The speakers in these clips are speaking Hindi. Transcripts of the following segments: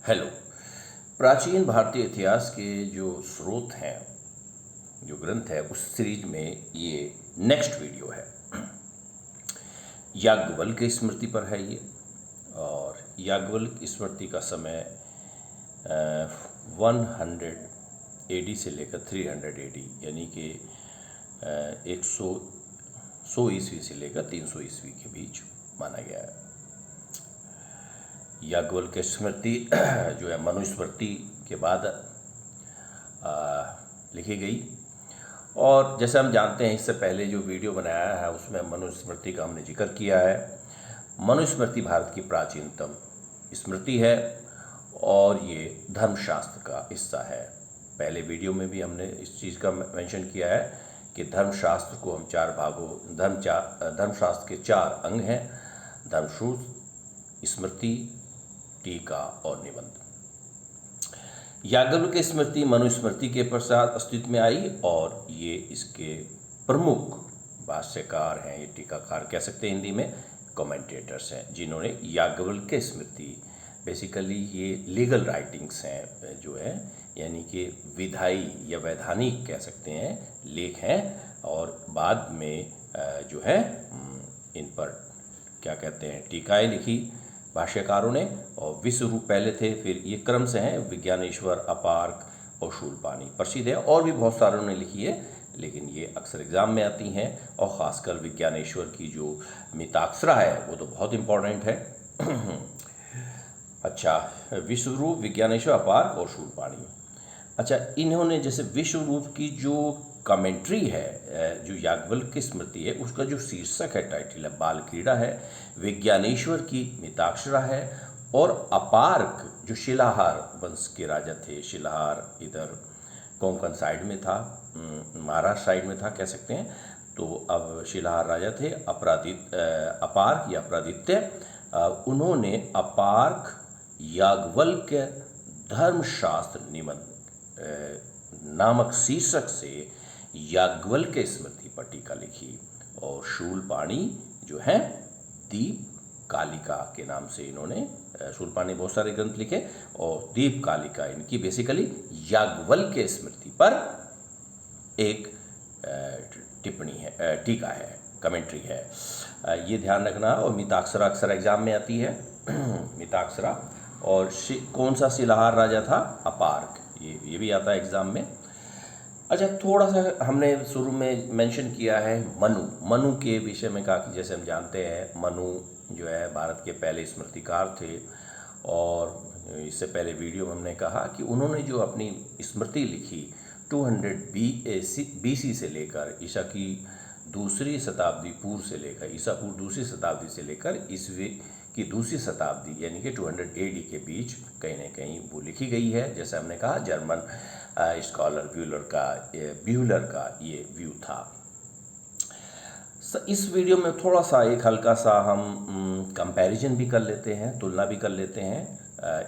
हेलो। प्राचीन भारतीय इतिहास के जो स्रोत हैं, जो ग्रंथ है, उस सीरीज में ये नेक्स्ट वीडियो है। याज्ञवल्क्य की स्मृति पर है ये। और याज्ञवल्क्य की स्मृति का समय 100 AD से लेकर 300 AD यानी कि 100 ईस्वी से लेकर 300 ईस्वी के बीच माना गया है। याज्ञवल्क्य की स्मृति जो है मनुस्मृति के बाद लिखी गई। और जैसे हम जानते हैं, इससे पहले जो वीडियो बनाया है उसमें मनुस्मृति का हमने जिक्र किया है। मनुस्मृति भारत की प्राचीनतम स्मृति है और ये धर्मशास्त्र का हिस्सा है। पहले वीडियो में भी हमने इस चीज़ का मेंशन किया है कि धर्मशास्त्र को हम चार भागों धर्मशास्त्र के 4 अंग हैं: धर्मसूत्र, स्मृति, टीका और निबंध। याज्ञवल्क्य की स्मृति मनुस्मृति के पश्चात अस्तित्व में आई और ये इसके प्रमुख भाष्यकार हैं, ये टीकाकार कह सकते हैं, हिंदी में कमेंटेटर्स हैं, जिन्होंने याज्ञवल्क्य की स्मृति, बेसिकली ये लीगल राइटिंग्स हैं जो है, यानी कि विधायी या वैधानिक कह सकते हैं लेख हैं। और बाद में जो है इन पर क्या कहते हैं टीकाएँ लिखी भाष्यकारों ने। और विश्व रूप पहले थे, फिर ये क्रम से हैं विज्ञानेश्वर, अपार्क और शूलपाणी प्रसिद्ध है। और भी बहुत सारों ने लिखी है, लेकिन ये अक्सर एग्जाम में आती हैं। और ख़ासकर विज्ञानेश्वर की जो मिताक्षरा है वो तो बहुत इम्पोर्टेंट है। अच्छा, विश्वरूप, विज्ञानेश्वर, अपार्क और शूलपाणी। अच्छा, इन्होंने जैसे विश्वरूप की जो कमेंट्री है, जो याज्ञवल्क्य की स्मृति है, उसका जो शीर्षक है, टाइटल है, बाल क्रीड़ा है। विज्ञानेश्वर की मिताक्षरा है। और अपार्क जो शिलाहार वंश के राजा थे, शिलाहार इधर कोंकण साइड में था, महाराष्ट्र साइड में था कह सकते हैं। तो अब शिलाहार राजा थे अपार्क या अपरादित्य। उन्होंने अपार्क याज्ञवल्क्य धर्मशास्त्र निबंध नामक शीर्षक से याज्ञवल्क्य की स्मृति पर टीका लिखी। और शूलपाणी जो है दीपकालिका के नाम से इन्होंने, शूलपाणी बहुत सारे ग्रंथ लिखे और दीपकालिका इनकी बेसिकली याज्ञवल्क्य की स्मृति पर एक टिप्पणी है, टीका है, कमेंट्री है। ये ध्यान रखना। और मिताक्षरा अक्सर एग्जाम में आती है। मिताक्षरा और कौन सा शिलाहार राजा था? अपार्क, ये भी आता है एग्जाम में। अच्छा, थोड़ा सा हमने शुरू में मेंशन किया है मनु के विषय में कहा कि जैसे हम जानते हैं मनु जो है भारत के पहले स्मृतिकार थे। और इससे पहले वीडियो में हमने कहा कि उन्होंने जो अपनी स्मृति लिखी 200 BC से लेकर ईसा की दूसरी शताब्दी पूर्व से लेकर ईसा पूर्व दूसरी शताब्दी से लेकर ईस्वी की दूसरी शताब्दी यानी कि 200 AD के बीच कहीं ना कहीं वो लिखी गई है। जैसे हमने कहा, जर्मन स्कॉलर ब्यूलर का ये व्यू था। इस वीडियो में थोड़ा सा एक हल्का सा हम कंपैरिजन भी कर लेते हैं, तुलना भी कर लेते हैं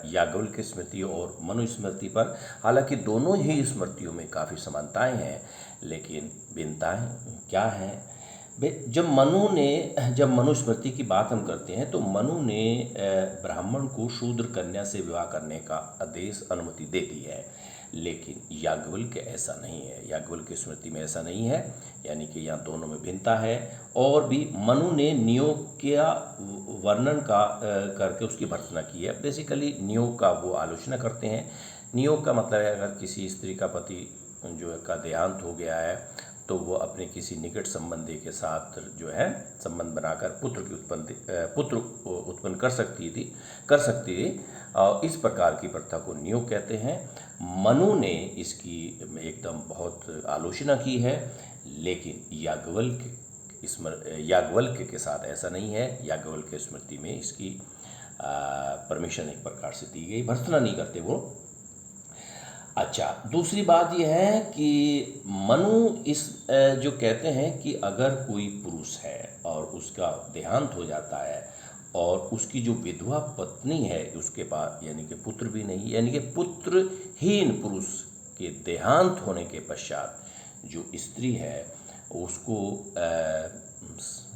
याज्ञवल्क्य की स्मृति और मनुस्मृति पर। हालांकि दोनों ही स्मृतियों में काफ़ी समानताएं हैं, लेकिन भिन्नताएं क्या हैं? जब मनुस्मृति की बात हम करते हैं तो मनु ने ब्राह्मण को शूद्र कन्या से विवाह करने का आदेश, अनुमति दे दी है। लेकिन याज्ञवल्क्य ऐसा नहीं है, याज्ञवल्क्य की स्मृति में ऐसा नहीं है, यानी कि यहाँ दोनों में भिन्नता है। और भी मनु ने नियोग का वर्णन करके उसकी भर्त्सना की है। बेसिकली नियोग का वो आलोचना करते हैं। नियोग का मतलब है, अगर किसी स्त्री का पति जो का देहांत हो गया है तो वो अपने किसी निकट संबंधी के साथ जो है संबंध बनाकर पुत्र उत्पन्न कर सकती थी। और इस प्रकार की प्रथा को नियोग कहते हैं। मनु ने इसकी एकदम बहुत आलोचना की है, लेकिन याज्ञवल्क्य के साथ ऐसा नहीं है। याज्ञवल्क्य स्मृति में इसकी परमिशन एक प्रकार से दी गई, भर्त्सना नहीं करते वो। अच्छा, दूसरी बात यह है कि मनु जो कहते हैं कि अगर कोई पुरुष है और उसका देहांत हो जाता है और उसकी जो विधवा पत्नी है उसके पास यानी कि पुत्र भी नहीं, यानी कि पुत्रहीन पुरुष के देहांत होने के पश्चात जो स्त्री है उसको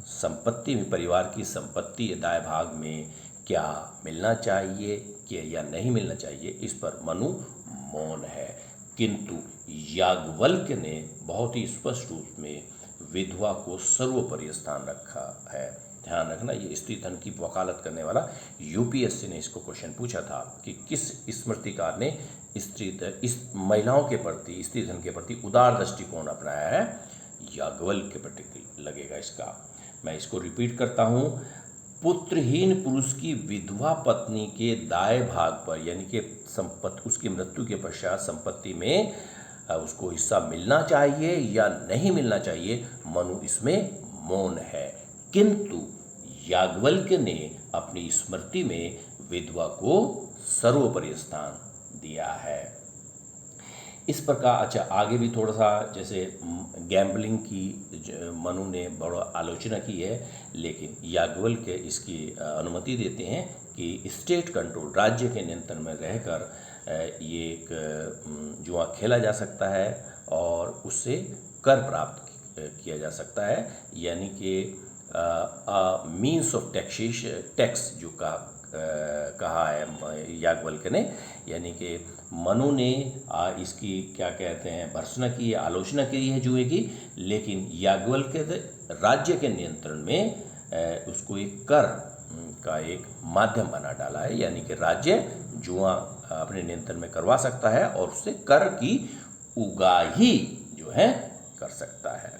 संपत्ति में, परिवार की संपत्ति दाय भाग में क्या मिलना चाहिए कि या नहीं मिलना चाहिए, इस पर मनु मौन है। किंतु याज्ञवल्क्य ने बहुत ही स्पष्ट रूप में विधवा को सर्वोपरि स्थान रखा है। ध्यान रखना, ये स्त्री धन की वकालत करने वाला यूपीएससी ने इसको क्वेश्चन पूछा था कि किस स्मृतिकार ने इस महिलाओं के प्रति, स्त्री धन के प्रति उदार दृष्टिकोण अपनाया है। याज्ञवल्क्य के प्रति लगेगा इसका। मैं इसको रिपीट करता हूँ। पुत्रहीन पुरुष की विधवा पत्नी के दाएं भाग पर, यानी कि संपत्ति, उसकी मृत्यु के पश्चात संपत्ति में उसको हिस्सा मिलना चाहिए या नहीं मिलना चाहिए, मनु इसमें मौन है। किंतु याज्ञवल्क्य ने अपनी स्मृति में विधवा को सर्वोपरि स्थान दिया है। इस प्रकार अच्छा आगे भी थोड़ा सा, जैसे गैम्बलिंग की मनु ने बड़ा आलोचना की है, लेकिन याज्ञवल्क्य इसकी अनुमति देते हैं कि स्टेट कंट्रोल, राज्य के नियंत्रण में रहकर ये एक जुआ खेला जा सकता है और उससे कर प्राप्त किया जा सकता है, यानी कि मीन्स ऑफ टैक्स जो कहा है याज्ञवल्क्य ने, यानी कि मनु ने इसकी क्या कहते हैं भर्त्सना की, आलोचना की है जुए की, लेकिन याज्ञवल्क्य राज्य के नियंत्रण में उसको एक कर का एक माध्यम बना डाला है, यानी कि राज्य जुआ अपने नियंत्रण में करवा सकता है और उससे कर की उगाही जो है कर सकता है।